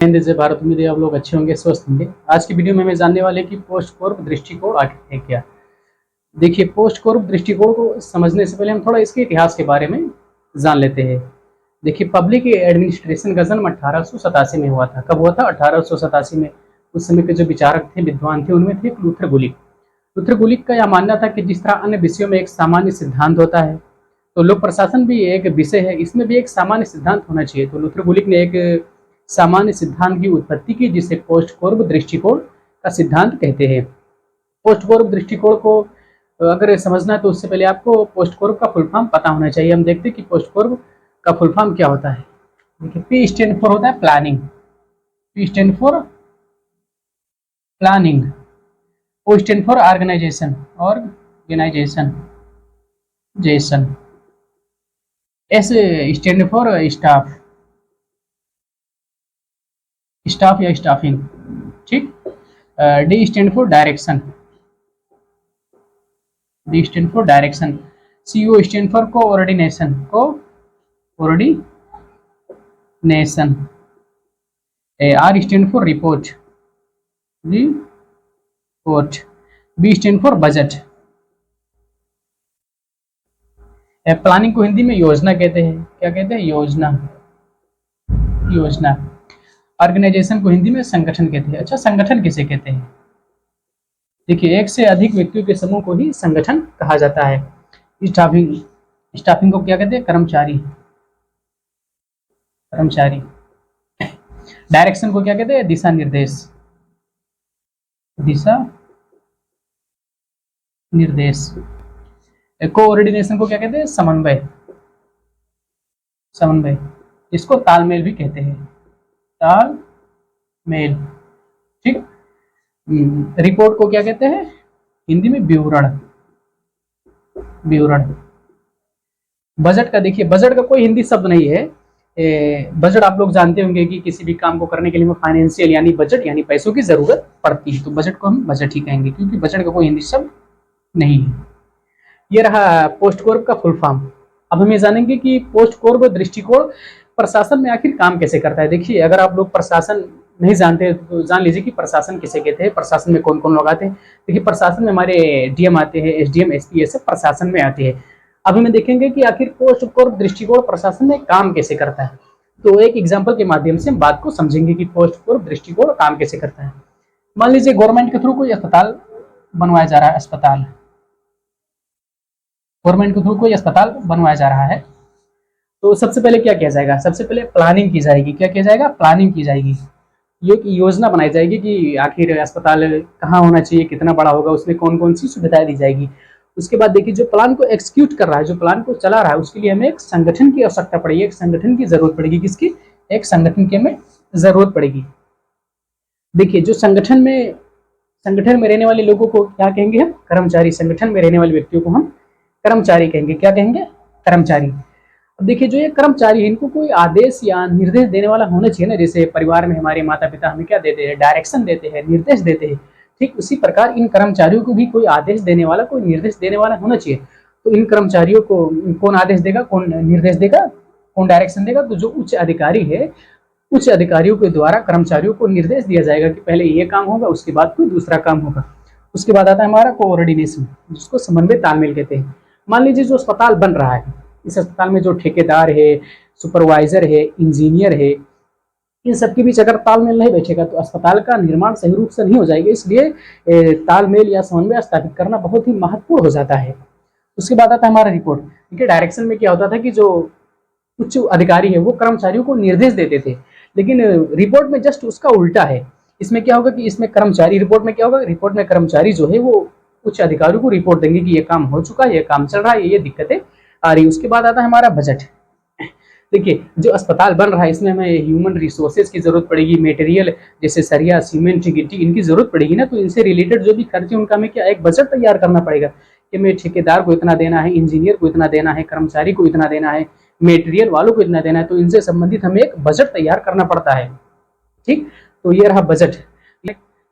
जैसे भारत उम्मीद है आप लोग अच्छे होंगे, स्वस्थ होंगे। आज की वीडियो में हमें जानने वाले कि पोस्ट कोर्प दृष्टिकोण आखिर है क्या। देखिए, पोस्ट कोर्प दृष्टिकोण को समझने से पहले हम थोड़ा इसके इतिहास के बारे में जान लेते हैं। देखिए, पब्लिक एडमिनिस्ट्रेशन का जन्म 1887 में हुआ था। कब हुआ था? 1887 में। उस समय के जो विचारक थे, विद्वान थे, उनमें थे एक लूथर गुलिक। लूथर गुलिक का यह मानना था कि जिस तरह अन्य विषयों में एक सामान्य सिद्धांत होता है, तो लोक प्रशासन भी एक विषय है, इसमें भी एक सामान्य सिद्धांत होना चाहिए। तो लूथर गुलिक ने एक सामान्य सिद्धांत की उत्पत्ति की, जिसे पोस्ट कोर्प दृष्टिकोण का सिद्धांत कहते हैं। पोस्ट कोर्प दृष्टिकोण को अगर समझना है तो उससे पहले आपको पोस्ट कोर्प का फुल फॉर्म पता होना चाहिए। हम देखते हैं कि पोस्ट कोर्प का फुल फॉर्म क्या होता है। देखिए, पी स्टैंड फॉर होता है planning, P stand for planning, O stand for organisation, organisation, जेसन, S stand for staff, staff या स्टाफिंग, ठीक। D stand for direction, D stand for direction, C O stand for coordination, coordination, R stand for report, report, B stand for budget. Planning को हिंदी में योजना कहते हैं। क्या कहते हैं? योजना, योजना। ऑर्गेनाइजेशन को हिंदी में संगठन कहते हैं। अच्छा, संगठन किसे कहते हैं? देखिए, एक से अधिक व्यक्तियों के समूह को ही संगठन कहा जाता है। स्टाफिंग, स्टाफिंग को क्या कहते हैं? कर्मचारी, कर्मचारी। डायरेक्शन को क्या कहते हैं? दिशा निर्देश, दिशा निर्देश। कोऑर्डिनेशन को क्या कहते हैं? समन्वय, समन्वय। इसको तालमेल भी कहते हैं, तालमेल, ठीक। रिपोर्ट को क्या कहते हैं? हिंदी में विवरण, विवरण। बजट का देखिए, बजट का कोई हिंदी शब्द नहीं है। बजट आप लोग जानते होंगे कि किसी भी काम को करने के लिए फाइनेंशियल यानी बजट यानी पैसों की जरूरत पड़ती है, तो बजट को हम बजट ही कहेंगे, क्योंकि बजट का कोई हिंदी शब्द नहीं है। ये रहा पोस्ट कोर्प का फुल फॉर्म। अब हम ये जानेंगे कि पोस्ट कोर्प दृष्टिकोण प्रशासन में आखिर काम कैसे करता है। देखिए, अगर आप लोग प्रशासन नहीं जानते तो जान लीजिए कि प्रशासन किसे कहते हैं, प्रशासन में कौन कौन लोग आते हैं। देखिए, प्रशासन में हमारे डीएम आते हैं, एसडीएम, एसपी, ये सब प्रशासन में आते हैं। अब हमें देखेंगे कि आखिर पोस्ट कोर्प दृष्टिकोण प्रशासन में काम कैसे करता है। तो एक एग्जाम्पल के माध्यम से हम बात को समझेंगे कि पोस्ट कोर्प दृष्टिकोण काम कैसे करता है। मान लीजिए गवर्नमेंट के थ्रू कोई अस्पताल बनवाया जा रहा है, अस्पताल, गवर्नमेंट के थ्रू कोई अस्पताल बनवाया जा रहा है, तो सबसे पहले क्या किया जाएगा? सबसे पहले प्लानिंग की जाएगी। क्या किया जाएगा? प्लानिंग की जाएगी। ये एक योजना बनाई जाएगी कि आखिर अस्पताल कहाँ होना चाहिए, कितना बड़ा होगा, उसमें कौन कौन सी सुविधाएं दी जाएगी। उसके बाद देखिए, जो प्लान को एग्जीक्यूट कर रहा है, जो प्लान को चला रहा है, उसके लिए हमें एक संगठन की आवश्यकता पड़ेगी, एक संगठन की जरूरत पड़ेगी। किसकी? एक संगठन की हमें जरूरत पड़ेगी। देखिए, जो संगठन में रहने वाले लोगों को क्या कहेंगे हम? कर्मचारी। संगठन में रहने वाले व्यक्तियों को हम कर्मचारी कहेंगे। क्या कहेंगे? कर्मचारी। अब देखिए, जो ये कर्मचारी है, इनको कोई आदेश या निर्देश देने वाला होना चाहिए ना। जैसे परिवार में हमारे माता पिता हमें क्या देते हैं? डायरेक्शन देते हैं, निर्देश देते हैं। ठीक उसी प्रकार इन कर्मचारियों को भी कोई आदेश देने वाला, कोई निर्देश देने वाला होना चाहिए। तो इन कर्मचारियों को कौन आदेश देगा, कौन निर्देश देगा, कौन डायरेक्शन देगा? तो जो उच्च अधिकारी है, उच्च अधिकारियों के द्वारा कर्मचारियों को निर्देश दिया जाएगा कि पहले ये काम होगा, उसके बाद कोई दूसरा काम होगा। उसके बाद आता है हमारा कोऑर्डिनेशन, जिसको समन्वय, तालमेल कहते हैं। मान लीजिए जो अस्पताल बन रहा है, इस अस्पताल में जो ठेकेदार है, सुपरवाइजर है, इंजीनियर है, इन सबके बीच अगर तालमेल नहीं बैठेगा तो अस्पताल का निर्माण सही रूप से नहीं हो जाएगा। इसलिए तालमेल या समन्वय स्थापित करना बहुत ही महत्वपूर्ण हो जाता है। उसके बाद आता है हमारा रिपोर्ट। देखिए, डायरेक्शन में क्या होता था कि जो उच्च अधिकारी है वो कर्मचारियों को निर्देश देते थे, लेकिन रिपोर्ट में जस्ट उसका उल्टा है। इसमें क्या होगा कि इसमें कर्मचारी, रिपोर्ट में क्या होगा? रिपोर्ट में कर्मचारी जो है वो उच्च अधिकारियों को रिपोर्ट देंगे कि ये काम हो चुका है, ये काम चल रहा है, ये दिक्कतें आ रही। उसके बाद आता है हमारा बजट। देखिए, जो अस्पताल बन रहा है इसमें हमें ह्यूमन रिसोर्सेज की जरूरत पड़ेगी, मटेरियल जैसे सरिया, सीमेंट, गिट्टी, इनकी जरूरत पड़ेगी ना। तो इनसे रिलेटेड जो भी खर्चे, उनका हमें क्या एक बजट तैयार करना पड़ेगा कि हमें ठेकेदार को इतना देना है, इंजीनियर को इतना देना है, कर्मचारी को इतना देना है, मटेरियल वालों को इतना देना है। तो इनसे संबंधित हमें एक बजट तैयार करना पड़ता है। ठीक, तो ये रहा बजट।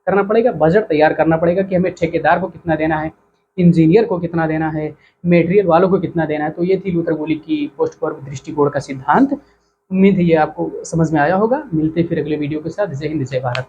करना पड़ेगा, बजट तैयार करना पड़ेगा कि हमें ठेकेदार को कितना देना है, इंजीनियर को कितना देना है, मटेरियल वालों को कितना देना है। तो ये थी लूथर गुलिक की पोस्ट कोर्प दृष्टिकोण का सिद्धांत। उम्मीद है ये आपको समझ में आया होगा। मिलते हैं फिर अगले वीडियो के साथ। जय हिंद, जय भारत।